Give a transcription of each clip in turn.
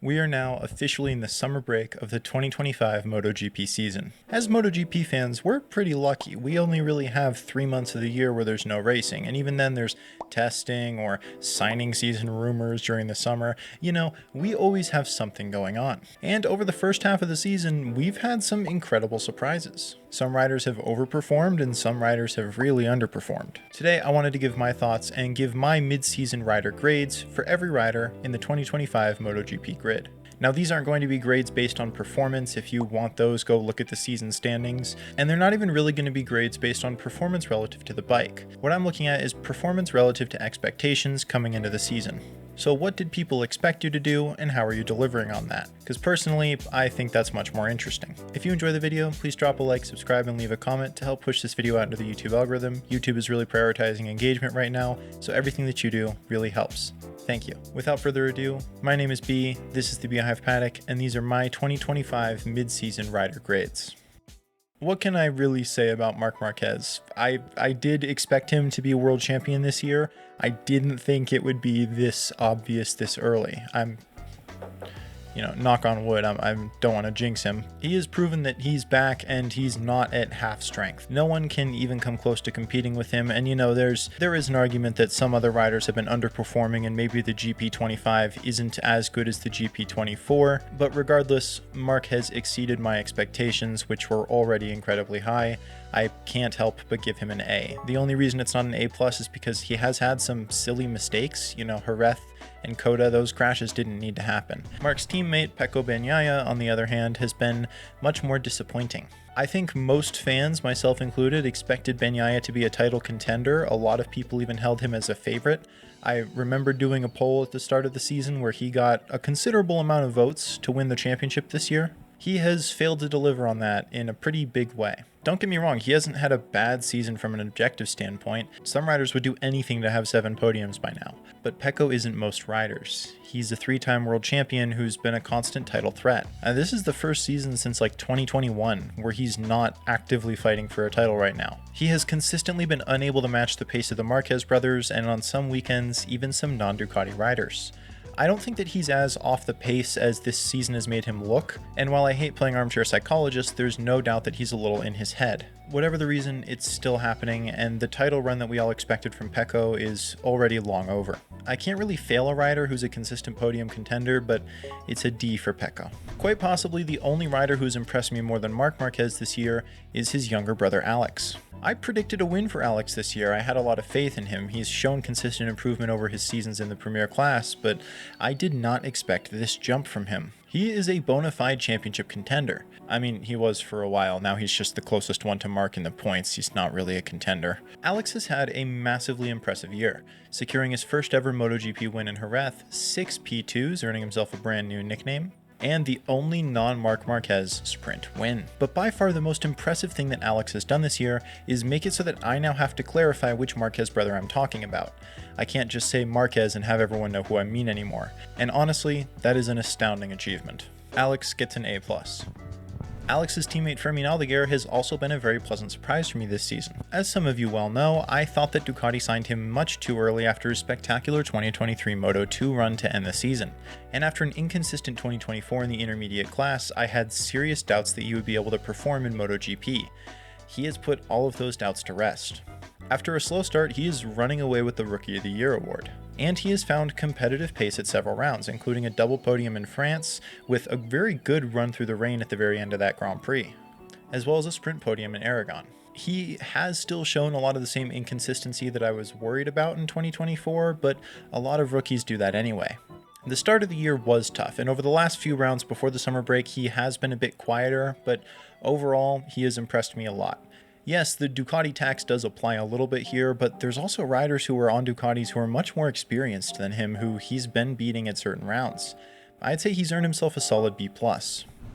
We are now officially in the summer break of the 2025 MotoGP season. As MotoGP fans, we're pretty lucky. We only really have 3 months of the year where there's no racing, and even then there's testing or signing season rumors during the summer. You know, we always have something going on. And over the first half of the season, we've had some incredible surprises. Some riders have overperformed and some riders have really underperformed. Today, I wanted to give my thoughts and give my mid-season rider grades for every rider in the 2025 MotoGP grid. Now, these aren't going to be grades based on performance. If you want those, go look at the season standings. And they're not even really going to be grades based on performance relative to the bike. What I'm looking at is performance relative to expectations coming into the season. So what did people expect you to do, and how are you delivering on that? Because personally, I think that's much more interesting. If you enjoy the video, please drop a like, subscribe, and leave a comment to help push this video out into the YouTube algorithm. YouTube is really prioritizing engagement right now, so everything that you do really helps. Thank you. Without further ado, my name is B, this is the Beehive Paddock, and these are my 2025 mid-season rider grades. What can I really say about Marc Marquez? I did expect him to be a world champion this year. I didn't think it would be this obvious this early. Knock on wood, I don't want to jinx him. He has proven that he's back and he's not at half strength. No one can even come close to competing with him, and there is an argument that some other riders have been underperforming and maybe the GP25 isn't as good as the GP24, but regardless, Marc has exceeded my expectations, which were already incredibly high. I can't help but give him an A. The only reason it's not an A+ is because he has had some silly mistakes. Jerez and Coda, those crashes didn't need to happen. Marc's teammate Pecco Bagnaia, on the other hand, has been much more disappointing. I think most fans, myself included, expected Bagnaia to be a title contender. A lot of people even held him as a favorite. I remember doing a poll at the start of the season where he got a considerable amount of votes to win the championship this year. He has failed to deliver on that in a pretty big way. Don't get me wrong, he hasn't had a bad season from an objective standpoint. Some riders would do anything to have 7 podiums by now, but Pecco isn't most riders. He's a 3-time world champion who's been a constant title threat. This is the first season since 2021 where he's not actively fighting for a title right now. He has consistently been unable to match the pace of the Marquez brothers, and on some weekends, even some non-Ducati riders. I don't think that he's as off the pace as this season has made him look, and while I hate playing armchair psychologist, there's no doubt that he's a little in his head. Whatever the reason, it's still happening, and the title run that we all expected from Pecco is already long over. I can't really fail a rider who's a consistent podium contender, but it's a D for Pecco. Quite possibly the only rider who's impressed me more than Marc Marquez this year is his younger brother Alex. I predicted a win for Alex this year. I had a lot of faith in him. He's shown consistent improvement over his seasons in the Premier class, but I did not expect this jump from him. He is a bona fide championship contender. I mean, he was for a while. Now he's just the closest one to Marc in the points. He's not really a contender. Alex has had a massively impressive year, securing his first ever MotoGP win in Jerez, 6 P2s, earning himself a brand new nickname, and the only non-Marc Marquez sprint win. But by far the most impressive thing that Alex has done this year is make it so that I now have to clarify which Marquez brother I'm talking about. I can't just say Marquez and have everyone know who I mean anymore. And honestly, that is an astounding achievement. Alex gets an A+. Alex's teammate Fermin has also been a very pleasant surprise for me this season. As some of you well know, I thought that Ducati signed him much too early after his spectacular 2023 Moto2 run to end the season, and after an inconsistent 2024 in the intermediate class, I had serious doubts that he would be able to perform in MotoGP. He has put all of those doubts to rest. After a slow start, he is running away with the Rookie of the Year award. And he has found competitive pace at several rounds, including a double podium in France, with a very good run through the rain at the very end of that Grand Prix, as well as a sprint podium in Aragon. He has still shown a lot of the same inconsistency that I was worried about in 2024, but a lot of rookies do that anyway. The start of the year was tough, and over the last few rounds before the summer break, he has been a bit quieter, but overall, he has impressed me a lot. Yes, the Ducati tax does apply a little bit here, but there's also riders who are on Ducatis who are much more experienced than him who he's been beating at certain rounds. I'd say he's earned himself a solid B+.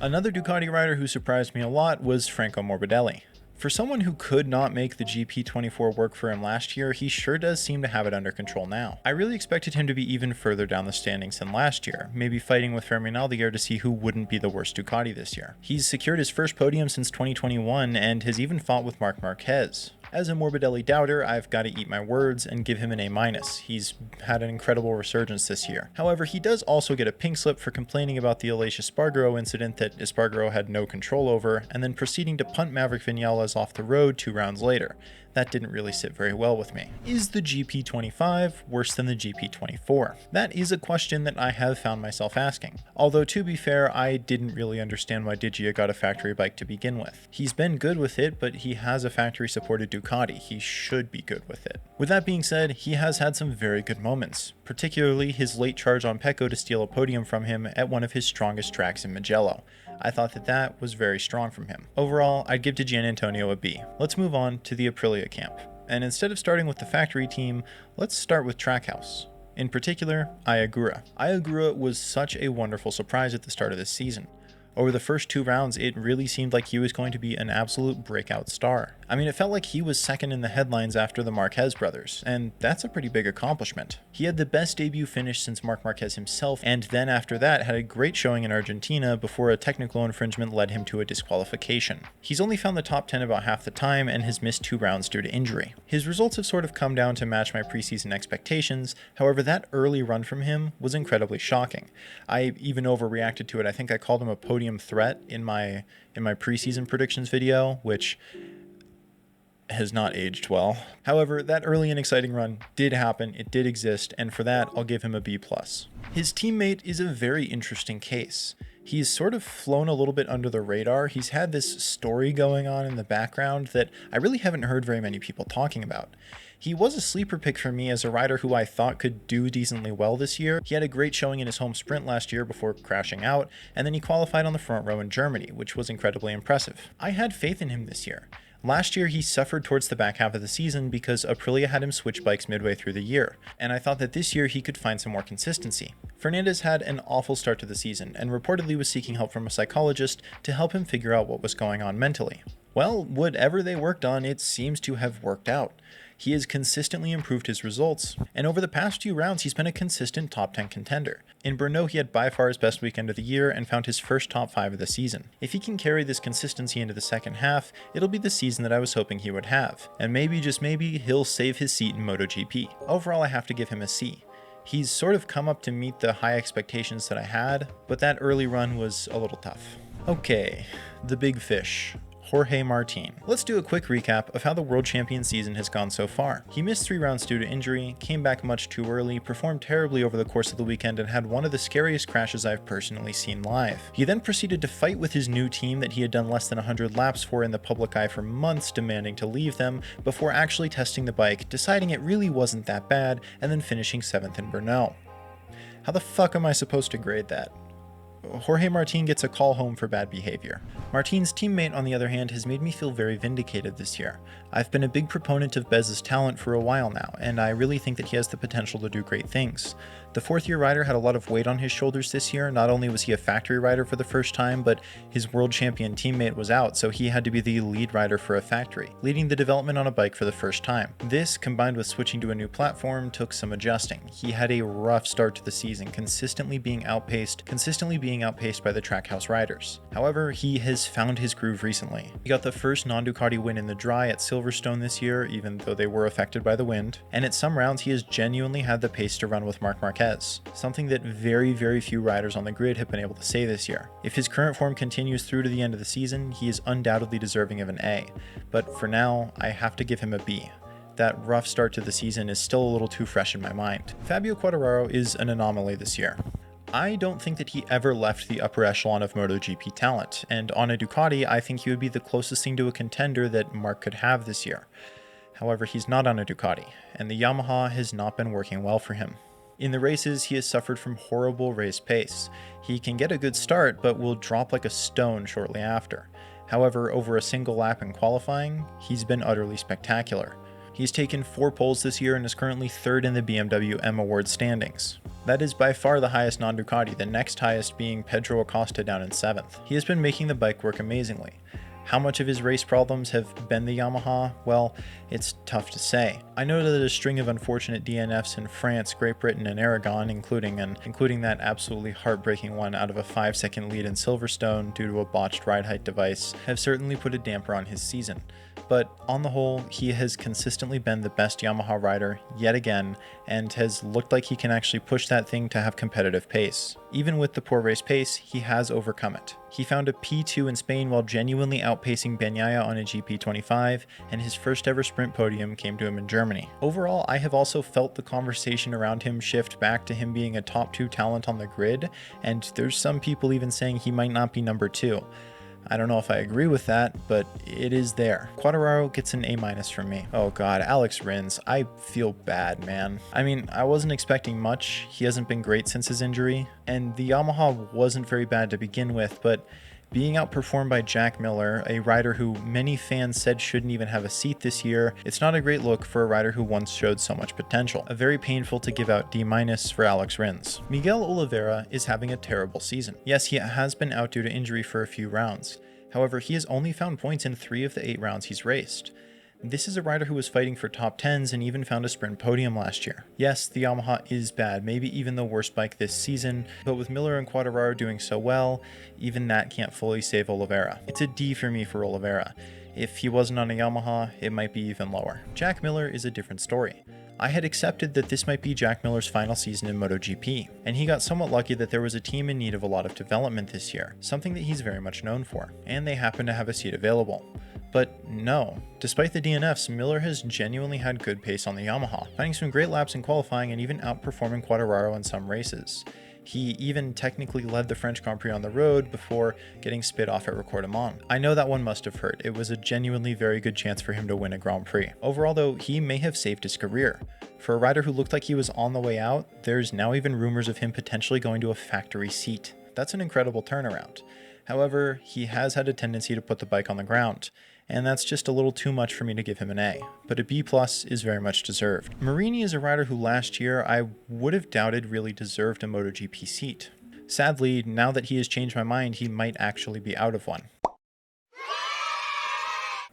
Another Ducati rider who surprised me a lot was Franco Morbidelli. For someone who could not make the GP24 work for him last year, he sure does seem to have it under control now. I really expected him to be even further down the standings than last year, maybe fighting with Fermin Aldeguer to see who wouldn't be the worst Ducati this year. He's secured his first podium since 2021 and has even fought with Marc Marquez. As a Morbidelli doubter, I've got to eat my words and give him an A-. He's had an incredible resurgence this year. However, he does also get a pink slip for complaining about the Aleix Espargaro incident that Espargaro had no control over, and then proceeding to punt Maverick Vinales off the road 2 rounds later. That didn't really sit very well with me. Is the GP25 worse than the GP24? That is a question that I have found myself asking. Although to be fair, I didn't really understand why Digia got a factory bike to begin with. He's been good with it, but he has a factory supported Ducati. He should be good with it. With that being said, he has had some very good moments, particularly his late charge on Pecco to steal a podium from him at one of his strongest tracks in Mugello. I thought that was very strong from him. Overall, I'd give Gianantonio a B. Let's move on to the Aprilia camp. And instead of starting with the factory team, let's start with Trackhouse. In particular, Ogura. Ogura was such a wonderful surprise at the start of this season. Over the first 2 rounds, it really seemed like he was going to be an absolute breakout star. I mean, it felt like he was second in the headlines after the Marquez brothers, and that's a pretty big accomplishment. He had the best debut finish since Marc Marquez himself, and then after that had a great showing in Argentina before a technical infringement led him to a disqualification. He's only found the top 10 about half the time and has missed 2 rounds due to injury. His results have sort of come down to match my preseason expectations, however that early run from him was incredibly shocking. I even overreacted to it. I think I called him a podium threat in my preseason predictions video, which has not aged well. However, that early and exciting run did happen, it did exist, and for that I'll give him a B+. His teammate is a very interesting case. He's sort of flown a little bit under the radar. He's had this story going on in the background that I really haven't heard very many people talking about. He was a sleeper pick for me as a rider who I thought could do decently well this year. He had a great showing in his home sprint last year before crashing out, and then he qualified on the front row in Germany, which was incredibly impressive. I had faith in him this year. Last year, he suffered towards the back half of the season because Aprilia had him switch bikes midway through the year, and I thought that this year he could find some more consistency. Fernandez had an awful start to the season, and reportedly was seeking help from a psychologist to help him figure out what was going on mentally. Well, whatever they worked on, it seems to have worked out. He has consistently improved his results, and over the past few rounds he's been a consistent top 10 contender. In Brno he had by far his best weekend of the year and found his first top 5 of the season. If he can carry this consistency into the second half, it'll be the season that I was hoping he would have, and maybe, just maybe, he'll save his seat in MotoGP. Overall I have to give him a C. He's sort of come up to meet the high expectations that I had, but that early run was a little tough. Okay, the big fish. Jorge Martin. Let's do a quick recap of how the World Champion season has gone so far. He missed 3 rounds due to injury, came back much too early, performed terribly over the course of the weekend, and had one of the scariest crashes I've personally seen live. He then proceeded to fight with his new team that he had done less than 100 laps for in the public eye for months, demanding to leave them, before actually testing the bike, deciding it really wasn't that bad, and then finishing 7th in Brno. How the fuck am I supposed to grade that? Jorge Martin gets a call home for bad behavior. Martin's teammate, on the other hand, has made me feel very vindicated this year. I've been a big proponent of Bez's talent for a while now, and I really think that he has the potential to do great things. The 4th-year rider had a lot of weight on his shoulders this year. Not only was he a factory rider for the first time, but his world champion teammate was out, so he had to be the lead rider for a factory, leading the development on a bike for the first time. This, combined with switching to a new platform, took some adjusting. He had a rough start to the season, consistently being outpaced by the Trackhouse riders. However, he has found his groove recently. He got the first non-Ducati win in the dry at Silverstone this year, even though they were affected by the wind, and at some rounds he has genuinely had the pace to run with Marc Marquez, something that very, very few riders on the grid have been able to say this year. If his current form continues through to the end of the season, he is undoubtedly deserving of an A, but for now, I have to give him a B. That rough start to the season is still a little too fresh in my mind. Fabio Quartararo is an anomaly this year. I don't think that he ever left the upper echelon of MotoGP talent, and on a Ducati, I think he would be the closest thing to a contender that Marc could have this year. However, he's not on a Ducati, and the Yamaha has not been working well for him. In the races, he has suffered from horrible race pace. He can get a good start, but will drop like a stone shortly after. However, over a single lap in qualifying, he's been utterly spectacular. He's taken 4 poles this year and is currently 3rd in the BMW M Awards standings. That is by far the highest non-Ducati, the next highest being Pedro Acosta down in 7th. He has been making the bike work amazingly. How much of his race problems have been the Yamaha? Well, it's tough to say. I know that a string of unfortunate DNFs in France, Great Britain, and Aragon, including that absolutely heartbreaking one out of a 5-second lead in Silverstone due to a botched ride height device, have certainly put a damper on his season. But on the whole, he has consistently been the best Yamaha rider yet again, and has looked like he can actually push that thing to have competitive pace. Even with the poor race pace, he has overcome it. He found a P2 in Spain while genuinely outpacing Bagnaia on a GP25, and his first ever sprint podium came to him in Germany. Overall, I have also felt the conversation around him shift back to him being a top 2 talent on the grid, and there's some people even saying he might not be number 2. I don't know if I agree with that, but it is there. Quartararo gets an A- from me. Oh god, Alex Rins, I feel bad, man. I mean, I wasn't expecting much. He hasn't been great since his injury, and the Yamaha wasn't very bad to begin with, but being outperformed by Jack Miller, a rider who many fans said shouldn't even have a seat this year, it's not a great look for a rider who once showed so much potential. A very painful to give out D- for Alex Rins. Miguel Oliveira is having a terrible season. Yes, he has been out due to injury for a few rounds. However, he has only found points in 3 of the 8 rounds he's raced. This is a rider who was fighting for top 10s and even found a sprint podium last year. Yes, the Yamaha is bad, maybe even the worst bike this season, but with Miller and Quartararo doing so well, even that can't fully save Oliveira. It's a D for me for Oliveira. If he wasn't on a Yamaha, it might be even lower. Jack Miller is a different story. I had accepted that this might be Jack Miller's final season in MotoGP, and he got somewhat lucky that there was a team in need of a lot of development this year, something that he's very much known for, and they happened to have a seat available. But no, despite the DNFs, Miller has genuinely had good pace on the Yamaha, finding some great laps in qualifying and even outperforming Quartararo in some races. He even technically led the French Grand Prix on the road before getting spit off at Recordement. I know that one must have hurt. It was a genuinely very good chance for him to win a Grand Prix. Overall though, he may have saved his career. For a rider who looked like he was on the way out, there's now even rumors of him potentially going to a factory seat. That's an incredible turnaround. However, he has had a tendency to put the bike on the ground, and that's just a little too much for me to give him an A, but a B+ is very much deserved. Marini is a rider who last year I would have doubted really deserved a MotoGP seat. Sadly, now that he has changed my mind, he might actually be out of one.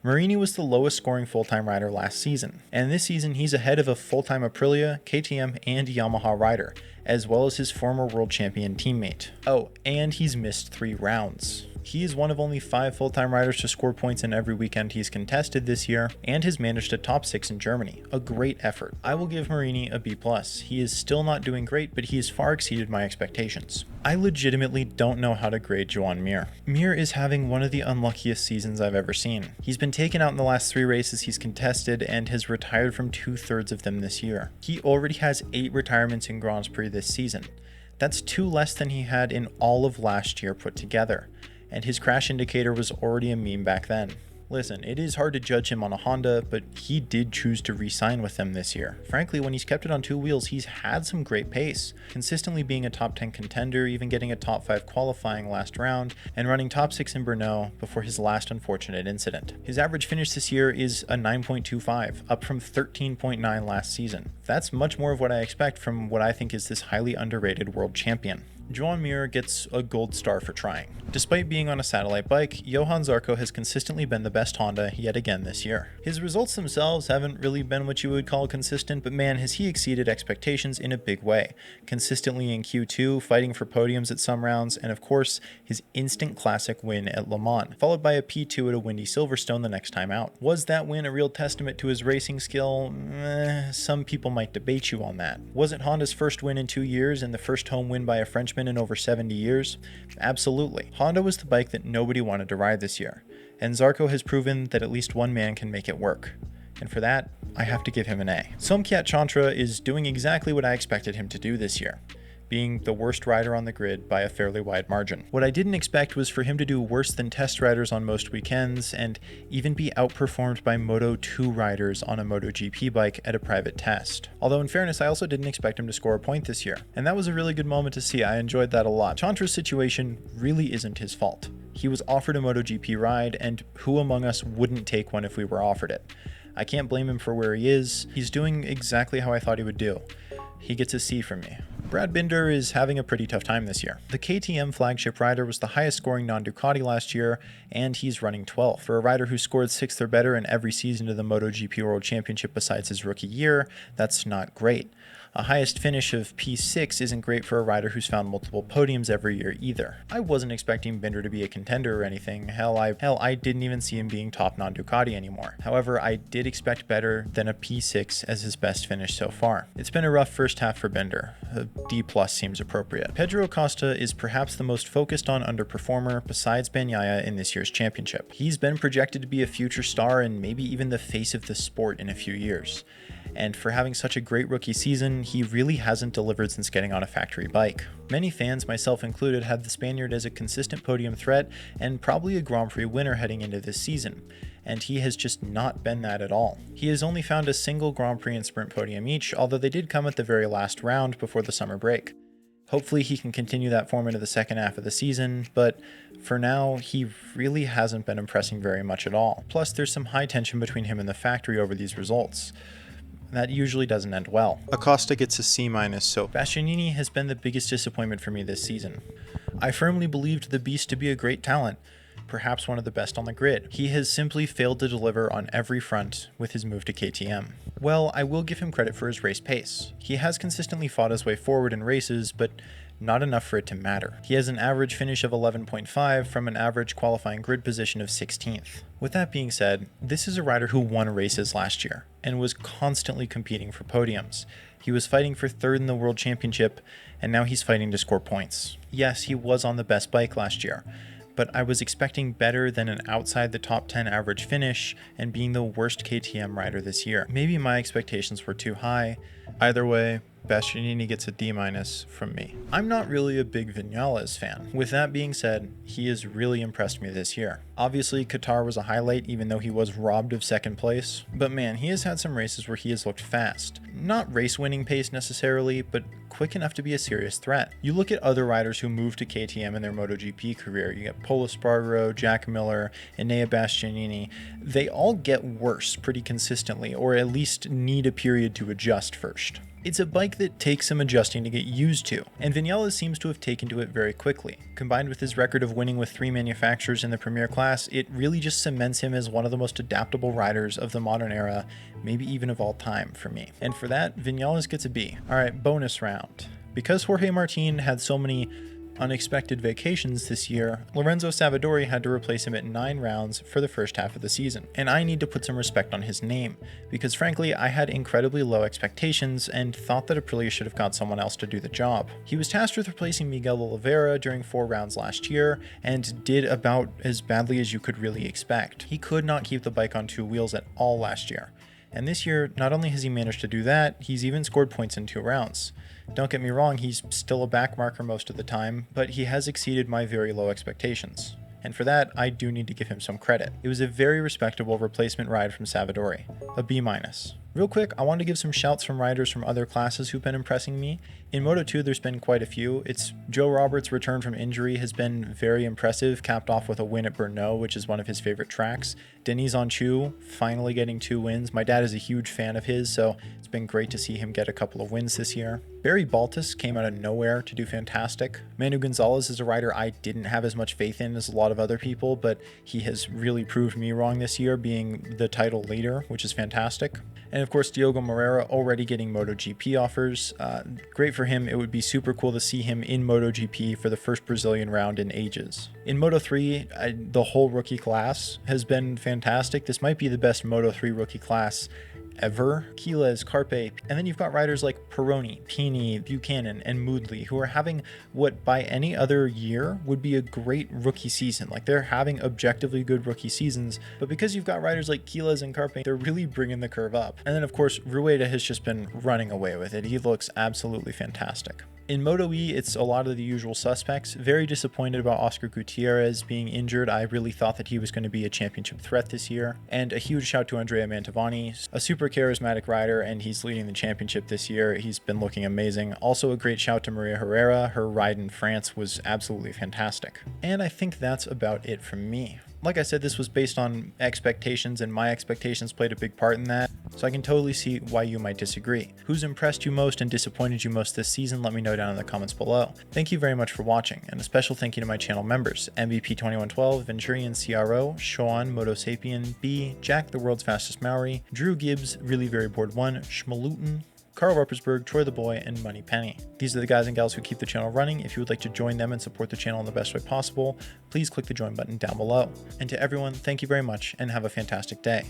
Marini was the lowest scoring full-time rider last season, and this season he's ahead of a full-time Aprilia, KTM, and Yamaha rider, as well as his former world champion teammate. Oh, and he's missed 3 rounds. He is one of only 5 full-time riders to score points in every weekend he's contested this year, and has managed a top 6 in Germany. A great effort. I will give Marini a B+. He is still not doing great, but he has far exceeded my expectations. I legitimately don't know how to grade Joan Mir. Mir is having one of the unluckiest seasons I've ever seen. He's been taken out in the last 3 races he's contested and has retired from 2/3 of them this year. He already has 8 retirements in Grands Prix this season. That's 2 less than he had in all of last year put together, and his crash indicator was already a meme back then. Listen, it is hard to judge him on a Honda, but he did choose to re-sign with them this year. Frankly, when he's kept it on 2 wheels, he's had some great pace, consistently being a top 10 contender, even getting a top 5 qualifying last round, and running top 6 in Brno before his last unfortunate incident. His average finish this year is a 9.25, up from 13.9 last season. That's much more of what I expect from what I think is this highly underrated world champion. Joan Mir gets a gold star for trying. Despite being on a satellite bike, Johann Zarco has consistently been the best Honda yet again this year. His results themselves haven't really been what you would call consistent, but man, has he exceeded expectations in a big way. Consistently in Q2, fighting for podiums at some rounds, and of course, his instant classic win at Le Mans, followed by a P2 at a windy Silverstone the next time out. Was that win a real testament to his racing skill? Some people might debate you on that. Was it Honda's first win in 2 years and the first home win by a Frenchman in over 70 years? Absolutely. Honda was the bike that nobody wanted to ride this year, and Zarco has proven that at least one man can make it work. And for that, I have to give him an A. Somkiat Chantra is doing exactly what I expected him to do this year, being the worst rider on the grid by a fairly wide margin. What I didn't expect was for him to do worse than test riders on most weekends, and even be outperformed by Moto2 riders on a MotoGP bike at a private test. Although in fairness, I also didn't expect him to score a point this year, and that was a really good moment to see. I enjoyed that a lot. Chantra's situation really isn't his fault. He was offered a MotoGP ride, and who among us wouldn't take one if we were offered it? I can't blame him for where he is. He's doing exactly how I thought he would do. He gets a C from me. Brad Binder is having a pretty tough time this year. The KTM flagship rider was the highest scoring non-Ducati last year, and he's running 12th. For a rider who scored 6th or better in every season of the MotoGP World Championship besides his rookie year, that's not great. A highest finish of P6 isn't great for a rider who's found multiple podiums every year either. I wasn't expecting Binder to be a contender or anything. Hell, I didn't even see him being top non-Ducati anymore. However, I did expect better than a P6 as his best finish so far. It's been a rough first half for Binder. A D+ seems appropriate. Pedro Acosta is perhaps the most focused on underperformer besides Bagnaia in this year's championship. He's been projected to be a future star and maybe even the face of the sport in a few years. And for having such a great rookie season, he really hasn't delivered since getting on a factory bike. Many fans, myself included, had the Spaniard as a consistent podium threat and probably a Grand Prix winner heading into this season, and he has just not been that at all. He has only found a single Grand Prix and sprint podium each, although they did come at the very last round before the summer break. Hopefully he can continue that form into the second half of the season, but for now, he really hasn't been impressing very much at all. Plus, there's some high tension between him and the factory over these results. That usually doesn't end well. Acosta gets a C-, so Bastianini has been the biggest disappointment for me this season. I firmly believed the Beast to be a great talent, perhaps one of the best on the grid. He has simply failed to deliver on every front with his move to KTM. Well, I will give him credit for his race pace. He has consistently fought his way forward in races, but not enough for it to matter. He has an average finish of 11.5 from an average qualifying grid position of 16th. With that being said, this is a rider who won races last year and was constantly competing for podiums. He was fighting for 3rd in the World Championship, and now he's fighting to score points. Yes, he was on the best bike last year, but I was expecting better than an outside the top 10 average finish and being the worst KTM rider this year. Maybe my expectations were too high. Either way, Bastianini gets a D- from me. I'm not really a big Vinales fan. With that being said, he has really impressed me this year. Obviously, Qatar was a highlight even though he was robbed of 2nd place, but man, he has had some races where he has looked fast. Not race-winning pace necessarily, but quick enough to be a serious threat. You look at other riders who moved to KTM in their MotoGP career, you get Pol Espargaro, Jack Miller, Enea Bastianini, they all get worse pretty consistently, or at least need a period to adjust first. It's a bike that takes some adjusting to get used to, and Vinales seems to have taken to it very quickly. Combined with his record of winning with 3 manufacturers in the Premier class, it really just cements him as one of the most adaptable riders of the modern era, maybe even of all time for me. And for that, Vinales gets a B. Alright, bonus round. Because Jorge Martin had so many unexpected vacations this year, Lorenzo Savadori had to replace him at 9 rounds for the first half of the season. And I need to put some respect on his name, because frankly, I had incredibly low expectations and thought that Aprilia should have got someone else to do the job. He was tasked with replacing Miguel Oliveira during 4 rounds last year, and did about as badly as you could really expect. He could not keep the bike on 2 wheels at all last year. And this year, not only has he managed to do that, he's even scored points in 2 rounds. Don't get me wrong, he's still a backmarker most of the time, but he has exceeded my very low expectations. And for that, I do need to give him some credit. It was a very respectable replacement ride from Savadori, a B-. Real quick, I want to give some shouts from riders from other classes who've been impressing me. In Moto2, there's been quite a few. It's Joe Roberts' return from injury has been very impressive, capped off with a win at Brno, which is one of his favorite tracks. Denis Onchu finally getting 2 wins. My dad is a huge fan of his, so it's been great to see him get a couple of wins this year. Barry Baltus came out of nowhere to do fantastic. Manu Gonzalez is a rider I didn't have as much faith in as a lot of other people, but he has really proved me wrong this year, being the title leader, which is fantastic. And of course, Diogo Moreira already getting MotoGP offers. Great for him. It would be super cool to see him in MotoGP for the first Brazilian round in ages. In Moto3, the whole rookie class has been fantastic. This might be the best Moto3 rookie class ever. Quiles, Carpe, and then you've got riders like Peroni, Pini, Buchanan, and Moodley, who are having what by any other year would be a great rookie season. Like, they're having objectively good rookie seasons, but because you've got riders like Quiles and Carpe, they're really bringing the curve up. And then of course, Rueda has just been running away with it. He looks absolutely fantastic. In Moto E, it's a lot of the usual suspects. Very disappointed about Oscar Gutierrez being injured. I really thought that he was going to be a championship threat this year. And a huge shout to Andrea Mantovani, a super charismatic rider, and he's leading the championship this year. He's been looking amazing. Also a great shout to Maria Herrera. Her ride in France was absolutely fantastic. And I think that's about it from me. Like I said, this was based on expectations, and my expectations played a big part in that, so I can totally see why you might disagree. Who's impressed you most and disappointed you most this season? Let me know down in the comments below. Thank you very much for watching, and a special thank you to my channel members: MVP2112, Venturian CRO, Sean, Motosapien, B, Jack the World's Fastest Maori, Drew Gibbs, Really Very Bored 1, Schmalutin, Carl Ruppersberg, Troy the Boy, and Money Penny. These are the guys and gals who keep the channel running. If you would like to join them and support the channel in the best way possible, please click the join button down below. And to everyone, thank you very much and have a fantastic day.